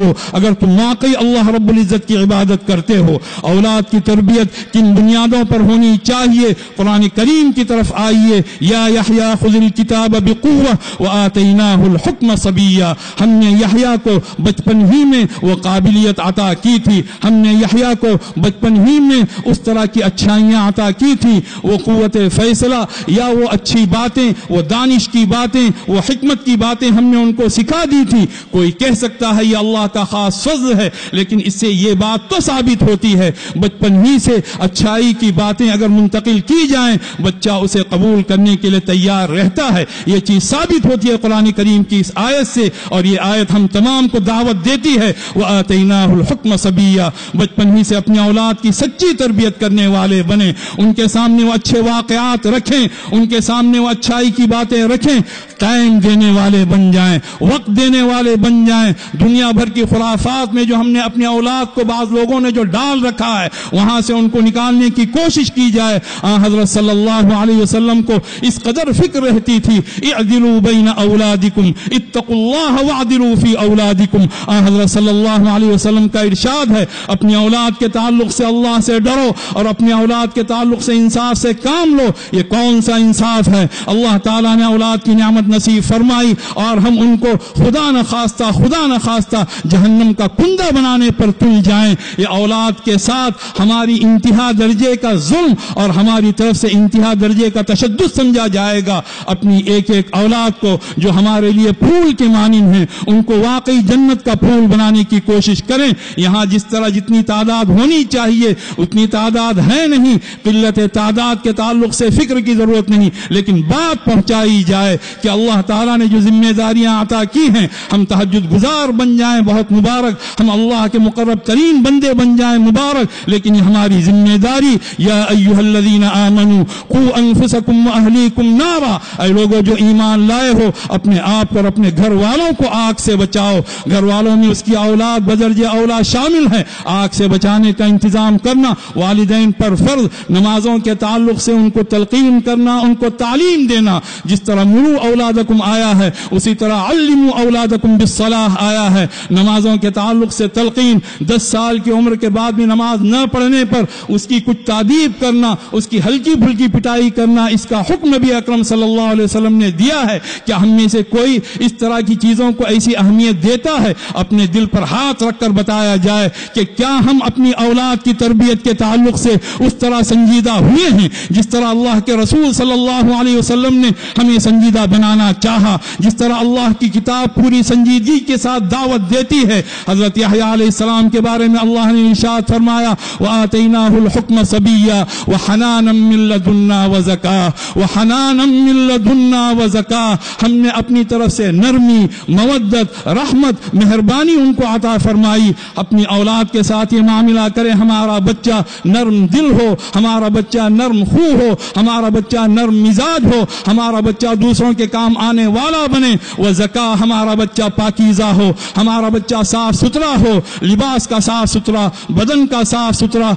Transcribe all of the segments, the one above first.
کرو اگر تم واقعی اللہ رب العزت کی عبادت کرتے ہو۔ اولاد کی تربیت کن بنیادوں پر ہونی چاہیے؟ قرآن کریم کی طرف آئیے، یا یحییٰ خذ الکتاب بقوہ وآتیناہ الحکم صبیا۔ ہم نے یحییٰ کو بچپن ہی میں وہ قابلیت عطا کی تھی، ہم نے یحییٰ کو بچپن ہی میں اس طرح کی اچھائیاں عطا کی تھی، وہ قوت فیصلہ یا وہ اچھی باتیں، وہ دانش کی باتیں، وہ حکمت کی باتیں ہم نے ان کو سکھا دی تھی۔ کوئی کہہ سکتا ہے یہ اللہ کا خاص فضل ہے، لیکن اس سے یہ بات تو ثابت ہوتی ہے بچپن ہی سے اچھائی کی باتیں اگر منتقل کی جائیں بچہ اسے قبول کرنے کے لیے تیار رہتا ہے۔ یہ چیز ثابت ہوتی ہے قرآن کریم کی اس آیت سے، اور یہ آیت ہم تمام کو دعوت دیتی ہے وَآتَيْنَاهُ الْحُكْمَ صَبِيًّا۔ بچپن ہی سے اپنی اولاد کی سچی تربیت کرنے والے بنیں، ان کے سامنے وہ اچھے واقعات رکھیں، ان کے سامنے وہ اچھائی کی باتیں رکھیں، ٹائم دینے والے بن جائیں، وقت دینے والے بن جائیں۔ دنیا بھر کی خرافات میں جو ہم نے اپنے اولاد کو بعض لوگوں نے جو ڈال رکھا ہے وہاں سے ان کو نکالنے کی کوشش کی جائے۔ حضرت صلی اللہ علیہ وسلم کو اس قدر فکر رہتی تھی، اعدلوا بین اولادکم اتقوا اللہ واعدلوا فی اولادکم۔ حضرت صلی اللہ علیہ وسلم کا ارشاد ہے اپنی اولاد کے تعلق سے اللہ سے ڈرو اور اپنی اولاد کے تعلق سے انصاف سے کام لو۔ یہ کون سا انصاف ہے؟ اللہ تعالیٰ نے اولاد کی نعمت نصیب فرمائی اور ہم ان کو خدا نہ خواستہ جہنم کا کندہ بنانے پر تل جائیں۔ یہ اولاد کے ساتھ ہماری انتہا درجے کا ظلم اور ہماری طرف سے انتہا درجے کا تشدد سمجھا جائے گا۔ اپنی ایک ایک اولاد کو جو ہمارے لیے پھول کے مانند ہیں ان کو واقعی جنت کا پھول بنانے کی کوشش کریں۔ یہاں جس طرح جتنی تعداد ہونی چاہیے اتنی تعداد ہے نہیں، قلت تعداد کے تعلق سے فکر کی ضرورت نہیں، لیکن بات پہنچائی جائے کہ اللہ تعالیٰ نے جو ذمہ داریاں عطا کی ہیں ہم تہجد گزار بن جائیں، بہت مبارک، ہم اللہ کے مقرب ترین بندے بن جائیں، مبارک، لیکن یہ ہماری ذمہ داری۔ یا ایھا الذین آمنوا قوا انفسکم واہلیکم نارا، اے لوگوں جو ایمان لائے ہو اپنے آپ اور اپنے گھر والوں کو آگ سے بچاؤ۔ گھر والوں میں اس کی اولاد بدرجہ اولاد شامل ہے، آگ سے بچانے کا انتظام کرنا والدین پر فرض، نمازوں کے تعلق سے ان کو تلقین کرنا، ان کو تعلیم دینا، جس طرح مروا اولادکم آیا ہے اسی طرح علموا اولادکم بالصلاح آیا ہے۔ نمازوں کے تعلق سے تلقین، 10 سال کی عمر کے بعد بھی نماز نہ پڑھنے پر اس کی کچھ تادیب کرنا، اس کی ہلکی پھلکی پٹائی کرنا، اس کا حکم نبی اکرم صلی اللہ علیہ وسلم نے دیا ہے۔ کیا ہم میں سے کوئی اس طرح کی چیزوں کو ایسی اہمیت دیتا ہے؟ اپنے دل پر ہاتھ رکھ کر بتایا جائے کہ کیا ہم اپنی اولاد کی تربیت کے تعلق سے اس طرح سنجیدہ ہوئے ہیں جس طرح اللہ کے رسول صلی اللہ علیہ وسلم نے ہمیں سنجیدہ بنانا چاہا، جس طرح اللہ کی کتاب پوری سنجیدگی کے ساتھ دعوت دیتی ہے۔ حضرت یحییٰ علیہ السلام کے بارے میں اللہ نے ارشاد فرمایا وَآتَيْنَاهُ الْحُكْمَ صَبِيًّا وَحَنَانًا مِّن لَّدُنَّا وَزَكَاةً وَحَنَانًا مِّن لَّدُنَّا وَزَكَاةً۔ ہم نے اپنی طرف سے نرمی، مودت، رحمت، مہربانی ان کو عطا فرمائی۔ اپنی اولاد کے ساتھ یہ معاملہ کرے ہمارا بچہ نرم دل ہو، ہمارا بچہ نرم خو ہو، ہمارا بچہ نرم مزاج ہو، ہمارا بچہ دوسروں کے کام آنے والا بنے، وزکا ہمارا بچہ پاکیزہ ہو، ہمارا بچہ صاف ستھرا ہو، لباس کا صاف ستھرا، بدن کا صاف ستھرا،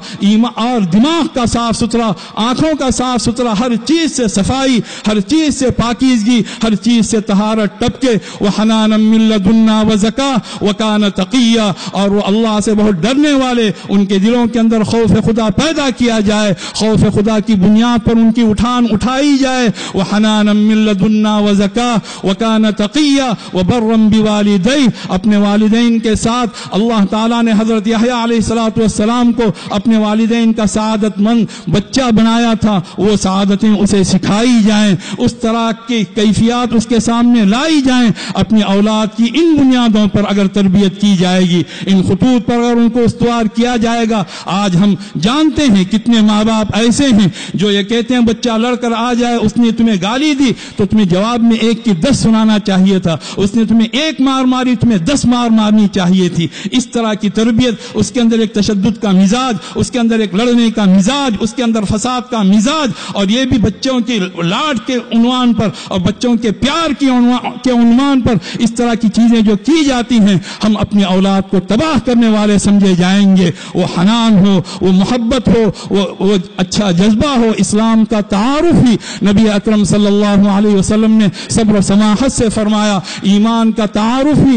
اور دماغ کا صاف ستھرا، آنکھوں کا صاف ستھرا، ہر چیز سے صفائی، ہر چیز سے پاکیزگی، ہر چیز سے طہارت ٹپکے۔ وحنانا من لدنا وزکا وکان تقیا، اور وہ اللہ سے بہت ڈرنے والے، ان کے دلوں کے اندر خوف خدا پیدا کیا جائے، خوف خدا کی بنیاد پر ان کی اٹھان اٹھائی جائے۔ وحنانا من لدنا وزکا وکان تقیا وبرا بوالدیہ، اپنے والدین کے ساتھ اللہ تعالیٰ نے حضرت یحییٰ علیہ السلام کو اپنے والدین کا سعادت مند بچہ بنایا تھا، وہ سعادتیں اسے سکھائی جائیں، اس طرح کی کیفیات اس کے سامنے لائی جائیں۔ اپنی اولاد کی ان بنیادوں پر اگر تربیت کی جائے گی، ان خطوط پر اگر ان کو استوار کیا جائے گا۔ آج ہم جانتے ہیں کتنے ماں باپ ایسے ہیں جو یہ کہتے ہیں بچہ لڑ کر آ جائے، اس نے تمہیں گالی دی تو تمہیں جواب میں 1 کی 10 سنانا چاہیے تھا، اس نے تمہیں 1 مار ماری تمہیں 10 مار مارنی چاہیے تھی۔ اس طرح کی تربیت، اس کے اندر ایک تشدد کا مزاج، اس کے اندر ایک لڑنے کا مزاج، اس کے اندر فساد کا مزاج، اور یہ بھی بچوں کی لاڈ کے عنوان پر اور بچوں کے پیار کے عنوان پر اس طرح کی چیزیں جو کی جاتی ہیں، ہم اپنی اولاد کو تباہ کرنے والے سمجھے جائیں گے۔ وہ حنان ہو، وہ محبت ہو، وہ اچھا جذبہ ہو، اسلام کا تعارف ہی نبی اکرم صلی اللہ علیہ وسلم نے صبر و سماحت سے فرمایا، ایمان کا تعارف ہی